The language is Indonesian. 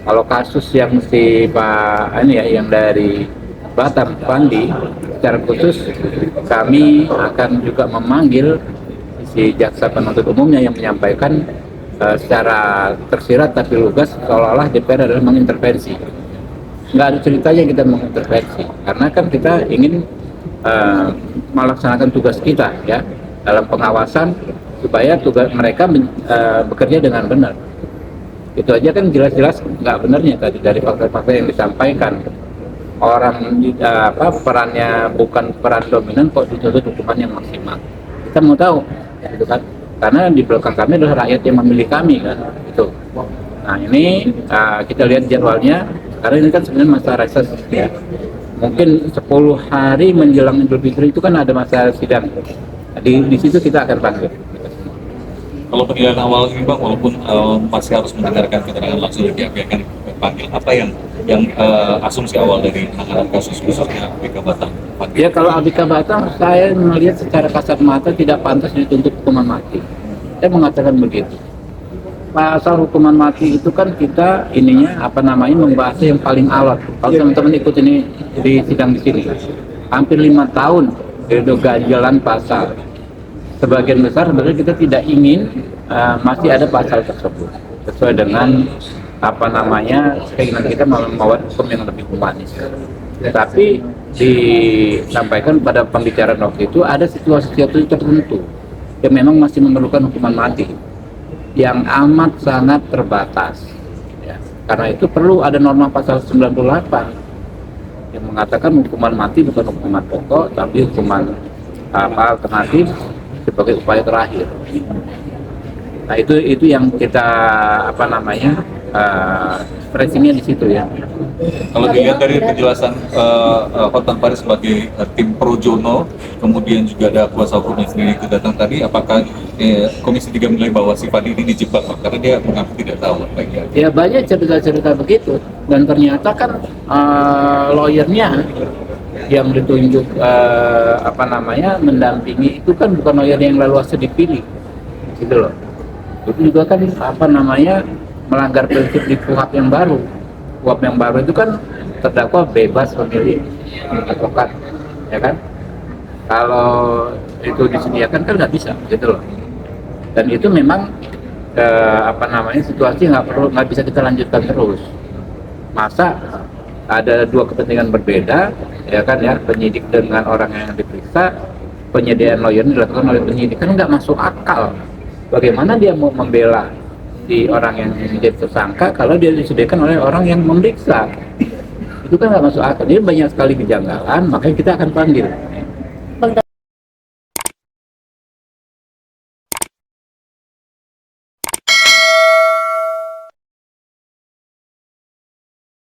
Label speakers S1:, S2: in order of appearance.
S1: Kalau kasus yang si Pak ini ya, yang dari Batam, Pandi, secara khusus kami akan juga memanggil si jaksa penuntut umumnya yang menyampaikan secara tersirat tapi lugas seolah-olah DPR adalah mengintervensi. Nggak ada ceritanya kita mengintervensi, karena kan kita ingin melaksanakan tugas kita ya dalam pengawasan supaya tugas mereka bekerja dengan benar. Itu aja kan jelas-jelas nggak benarnya tadi dari fakta-fakta yang disampaikan. Orang perannya bukan peran dominan kok dituntut hukuman yang maksimal. Kita mau tahu, gitu kan? Karena di belakang kami adalah rakyat yang memilih kami kan, itu. Nah ini kita lihat jadwalnya, karena ini kan sebenarnya masa reses ya. Mungkin 10 hari menjelang Idul Fitri itu kan ada masa sidang. Di situ kita akan panggil.
S2: Kalau penilaian awal ini Bang, walaupun masih harus mendengarkan keterangan langsung dari pihak yang dipanggil, apa yang asumsi awal dari penanganan kasus khususnya Abika Batam?
S1: Ya kalau Abika Batam saya melihat secara kasat mata tidak pantas dituntut hukuman mati. Saya mengatakan begitu. Pasal hukuman mati itu kan kita ininya membahas yang paling alot. Kalau teman-teman ikut ini di sidang di sini, hampir 5 tahun itu ganjalan pasal. Sebagian besar sebenarnya kita tidak ingin masih ada pasal tersebut sesuai dengan keinginan kita membuat hukum yang lebih humanis. Tetapi disampaikan pada pembicaraan waktu itu ada situasi-situasi tertentu yang memang masih memerlukan hukuman mati yang amat sangat terbatas. Ya. Karena itu perlu ada norma pasal 98 yang mengatakan hukuman mati bukan hukuman pokok tapi hukuman alternatif sebagai upaya terakhir. Nah itu yang kita stressingnya di situ ya.
S2: Kalau dilihat dari penjelasan Hotman Paris sebagai tim Pro Jono, kemudian juga ada kuasa hukumnya sendiri itu datang tadi, apakah Komisi 3 menilai bahwa si Fadi ini dijebak karena dia mengaku tidak tahu apa yang
S1: Ya banyak cerita-cerita begitu, dan ternyata kan lawyernya yang ditunjuk mendampingi itu kan bukan lawyer yang lalu asal dipilih, gitu loh. Itu juga kan melanggar prinsip di KUHP yang baru. KUHP yang baru itu kan terdakwa bebas memilih advokat, ya kan? Kalau itu disediakan kan nggak bisa, gitu loh. Dan itu memang situasi nggak bisa kita lanjutkan terus. Masa ada dua kepentingan berbeda, ya kan ya, penyidik dengan orang yang diperiksa, penyediaan lawyer dilakukan oleh penyidik, kan nggak masuk akal. Bagaimana dia mau membela di orang yang menjadi tersangka kalau dia disediakan oleh orang yang memeriksa? Itu kan nggak masuk akal. Jadi banyak sekali kejanggalan, makanya kita akan panggil.